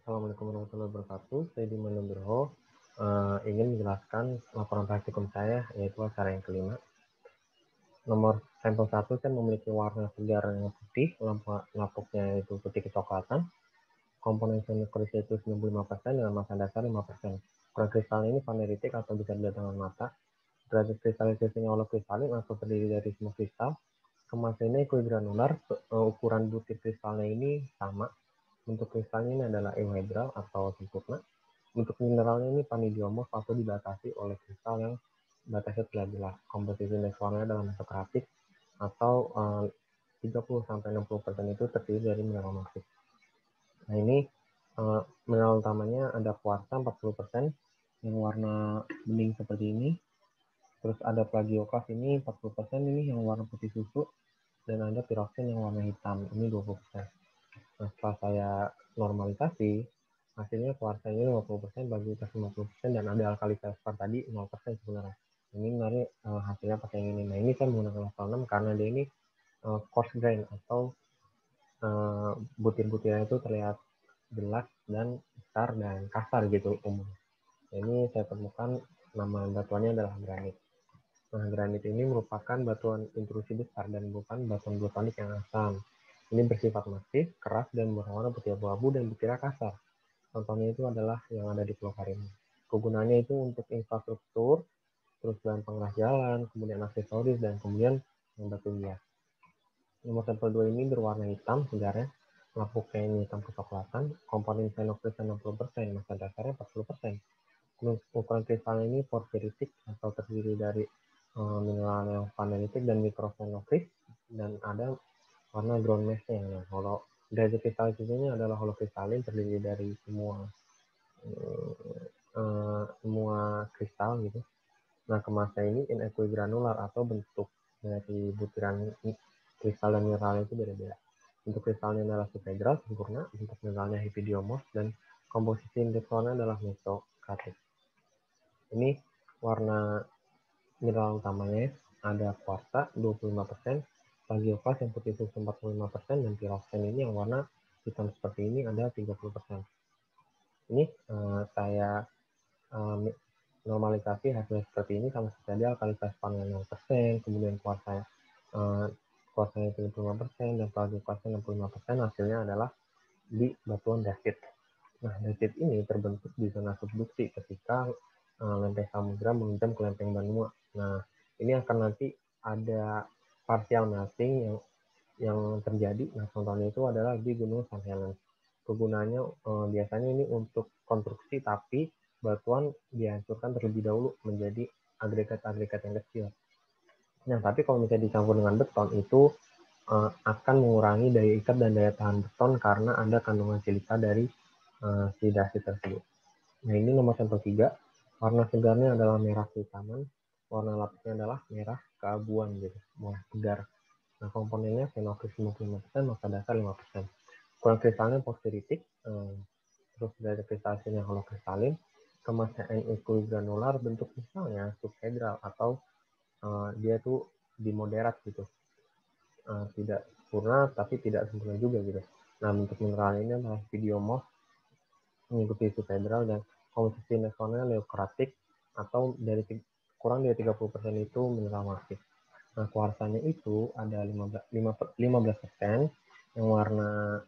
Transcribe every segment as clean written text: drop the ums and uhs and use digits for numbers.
Assalamualaikum warahmatullahi wabarakatuh. Saya Diman Nugroho ingin menjelaskan laporan praktikum saya, yaitu acara yang kelima. Nomor sampel 1 saya memiliki warna segar yang putih, lapuknya itu putih kecoklatan. Komponen semikristal itu 95% dengan massa dasar 5%. Ukuran kristal ini faneritik atau bisa dilihat dengan mata. Derajat kristalisasinya holokristalin atau terdiri dari semua kristal. Kemasannya ekuigranular, ukuran butir kristalnya ini sama. Bentuk kristalnya ini adalah euhedral atau sempurna. Untuk mineralnya ini panidiomorf atau dibatasi oleh kristal yang batasnya telah jelas. Komposisi indeks warnanya dalam bentuk grafik atau 30-60% itu terdiri dari mineral marsik. Nah ini mineral utamanya ada kuarsa 40% yang warna bening seperti ini. Terus ada plagioklas ini 40% ini yang warna putih susu. Dan ada piroksin yang warna hitam ini 20%. Nah setelah saya normalisasi, hasilnya kuarsanya 50%, plagioklas 50%, dan ada alkali felspar tadi 0% sebenarnya. Ini menarik hasilnya pakai yang ini. Nah ini saya menggunakan level 6 karena dia ini coarse grain atau butir-butirnya itu terlihat jelas dan besar dan kasar gitu umum. Ini saya temukan nama batuannya adalah granit. Nah, granit ini merupakan batuan intrusi besar dan bukan batuan vulkanik yang asam. Ini bersifat masif, keras, dan berwarna putih abu-abu dan butirnya kasar. Contohnya itu adalah yang ada di Pulau Karimun. Kegunaannya itu untuk infrastruktur, terus bahan pengeras jalan, kemudian aksesoris, dan kemudian batu hias. Nomor sampel 2 ini berwarna hitam segarnya, lapuknya ini hitam kecoklatan, komponen fenokristal 60%, massa dasarnya 40%. Ukuran kristalnya ini porfiritik atau terdiri dari mineral yang faneritik dan mikrofenokris, dan ada warna ground mesh-nya. Nah, derajat kristalisasinya adalah holokristalin, terdiri dari semua kristal gitu. Nah, kemasnya ini inequigranular atau bentuk dari butiran kristal dan mineral itu beda-beda. Bentuk kristalnya adalah subhedral sempurna, bentuk mineralnya hipidiomorf, dan komposisi indeks warna adalah mesokratik. Ini warna mineral utamanya ada kuarsa 25%, plagioklas yang putih susu 45%, dan piroksen ini yang warna hitam seperti ini ada 30%. Ini saya normalisasi hasil seperti ini sama saja alkali felspar 0%, kemudian kuarsanya 75% dan plagioklasnya 65%, hasilnya adalah di batuan dasit. Nah, dasit ini terbentuk di zona subduksi ketika lempeng samudra menghujam ke lempeng benua. Nah, ini akan nanti ada partial melting yang terjadi. Nah, contohnya itu adalah di Gunung St. Helens. Kegunaannya biasanya ini untuk konstruksi, tapi batuan dihancurkan terlebih dahulu menjadi agregat-agregat yang kecil. Nah, tapi kalau misalnya dicampur dengan beton itu akan mengurangi daya ikat dan daya tahan beton karena ada kandungan silika dari si dasit tersebut. Nah, ini nomor sampel 3. Warna segarnya adalah merah kehitaman, warna lapiknya adalah merah keabuan gitu, merah segar. Nah, komponennya fenokris 55%, massa dasar 5%. Ukuran kristalnya porfiritik, terus dari kristalnya holokristalin, kemasnya ekuigranular, bentuk kristalnya subhedral atau dia tuh di moderat gitu, tidak sempurna tapi tidak sempurna juga gitu. Nah, bentuk mineral ini adalah hipidiomorf, mengikuti subhedral, dan komposisi indeks warnanya leukratik atau kurang dari 30% itu mineral marsik. Nah, kuarsanya itu ada 15% yang warna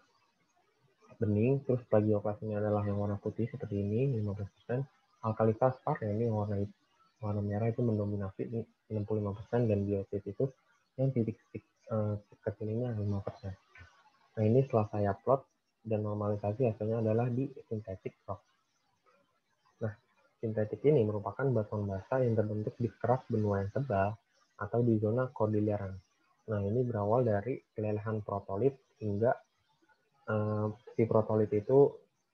bening, terus plagioklasnya adalah yang warna putih seperti ini 15%, alkali felspar ini warna merah itu mendominasi 65%, dan biotit itu yang titik kecil ini 5%. Nah, ini setelah saya plot dan normalisasi hasilnya adalah di synthetic rock. Nah, sintetik ini merupakan batuan basa yang terbentuk di keras benua yang tebal atau di zona Cordilleran. Nah, ini berawal dari kelelehan protolit hingga si protolit itu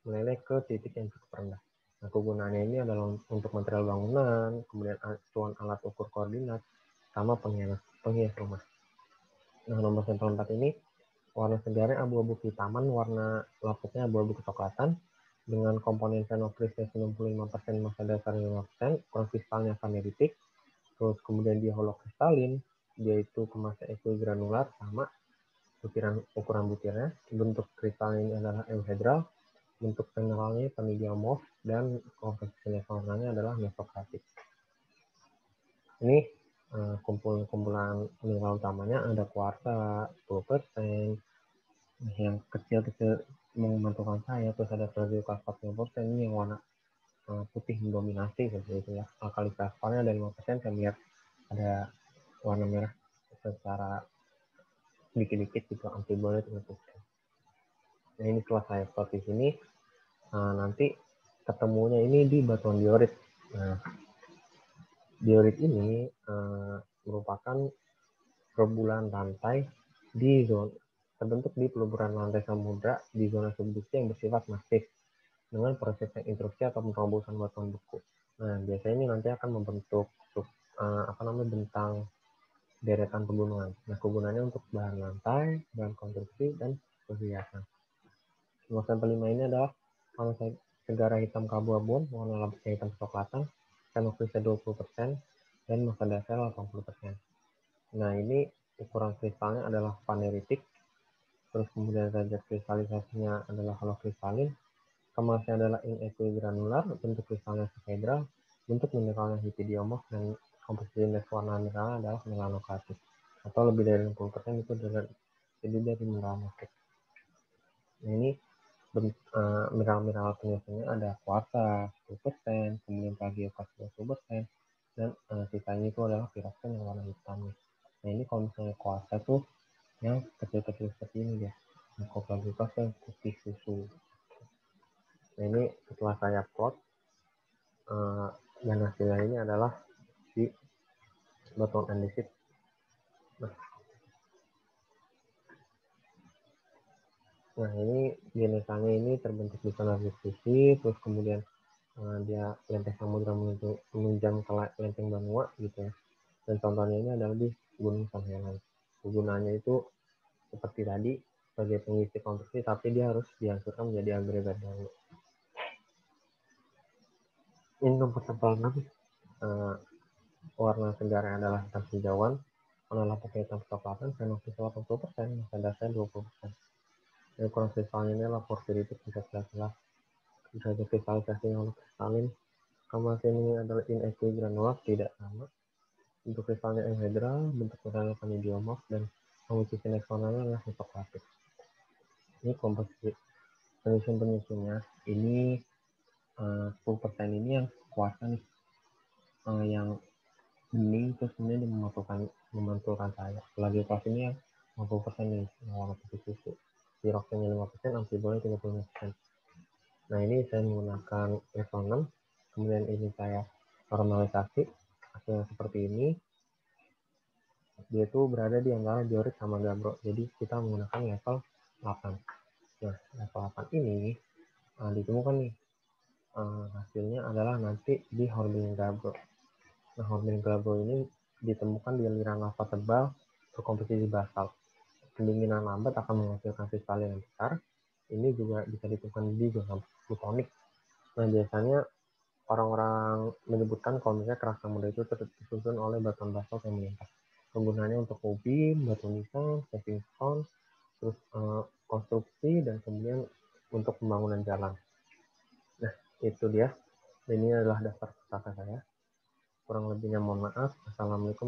meleleh ke titik yang cukup rendah. Nah, kegunaannya ini adalah untuk material bangunan, kemudian acuan alat ukur koordinat, sama penghias rumah. Nah, nomor sampel 4 ini warna segarnya abu-abu kehitaman, warna lapuknya abu-abu kecoklatan, dengan komponen fenokrisnya 95%, massa dasar 5%, ukuran kristalnya faneritik, terus kemudian dia holokristalin, yaitu kemasnya ekuigranular sama ukuran butirnya, bentuk kristalnya ini adalah euhedral, bentuk mineralnya vanadiumorf, dan komposisi nesonanya adalah mesokratik. Ini kumpulan mineral utamanya ada kuarsa 10%, yang kecil-kecil memantulkan saya, terus ada radiokarbon 50%, ini yang warna putih mendominasi seperti itu ya. Alkali fosfornya ada 5%, kemudian ada warna merah secara dikit-dikit gitu, antibody 30%. Nah ini setelah saya plot di sini, nanti ketemunya ini di batuan diorit. Nah, diorit ini merupakan rebulan lantai di zona terbentuk di peluburan lantai samudra di zona subduksi yang bersifat masif dengan proses intrusi atau penerobosan batuan beku. Nah, biasanya ini nanti akan membentuk bentang deretan pegunungan. Nah, kegunaannya untuk bahan lantai, bahan konstruksi, dan perhiasan. Nomor sampel 5 ini adalah segara hitam keabu-abuan, warna labanya hitam kecoklatan, fenokrisnya 20%, dan massa dasar 80%. Nah, ini ukuran kristalnya adalah paneritik, terus kemudian derajat kristalisasinya adalah halokristalin, kemasnya adalah inequigranular, bentuk kristalnya sahedral, bentuk mineralnya hipidiomorf, dan komposisi warna mineralnya adalah melanoklatik, atau lebih dari 60% itu jadi dari mineral mosaik. Nah, ini mineral-mineral penyusunnya ada kuarsa 10%, kemudian plagioklas 20%, dan sisanya itu adalah piroksen yang warna hitam. Nah, ini kalau misalnya kuarsa tuh yang kecil-kecil seperti ini ya. Nah, kalau plagioklas yang putih susu. Nah, ini setelah saya plot, dan hasilnya ini adalah di batuan andesit. Nah, ini jenisnya ini terbentuk di zona subduksi, terus kemudian dia lempeng samudra menunjang ke lempeng benua gitu ya. Dan contohnya ini adalah di Gunung San Helens. Kegunaannya itu seperti tadi sebagai pengisi konstruksi, tapi dia harus dihancurkan menjadi agregat dahulu. Ini nomor sampel 6. Warna segarnya adalah hitam hijauan, warna lapaknya hitam kecoklatan, fenokristal 80%, massa dasar 20%. Dan ukuran kristalnya ini adalah porfiritik 14, derajat kristalisasi yang kristalin. Kamar ini adalah inequigranular, tidak sama. Bentuk kristalnya enhedral, bentuk kristalnya vanadiumorf, dan komposisi neksonalnya adalah mesokratik. Ini komposisi penyusun-penyusunnya. Ini 10% ini yang kuarsa nih, yang bening, terus kemudian memantulkan saya. Lagi kelas ini yang 50% nih, yang warna putih susu. Piroksennya 5%, antibody 35%. Nah, ini saya menggunakan level 6, kemudian ini saya normalisasi, hasilnya seperti ini. Dia itu berada di antara diorit sama gabbro, jadi kita menggunakan level 8. Nah, level 8 ini ditemukan nih, hasilnya adalah nanti di hornblende gabbro. Nah, hornblende gabbro ini ditemukan di aliran lava tebal berkomposisi basal. Pendinginan lambat akan menghasilkan kristalin yang besar. Ini juga bisa ditemukan di zona plutonik. Nah, biasanya orang-orang menyebutkan kalau misalnya kerak samudra itu disusun oleh batuan basalt yang melintas. Penggunaannya untuk hobi, batu nisan, stepping stone, terus konstruksi, dan kemudian untuk pembangunan jalan. Nah, itu dia. Ini adalah daftar pustaka saya. Kurang lebihnya mohon maaf. Assalamualaikum.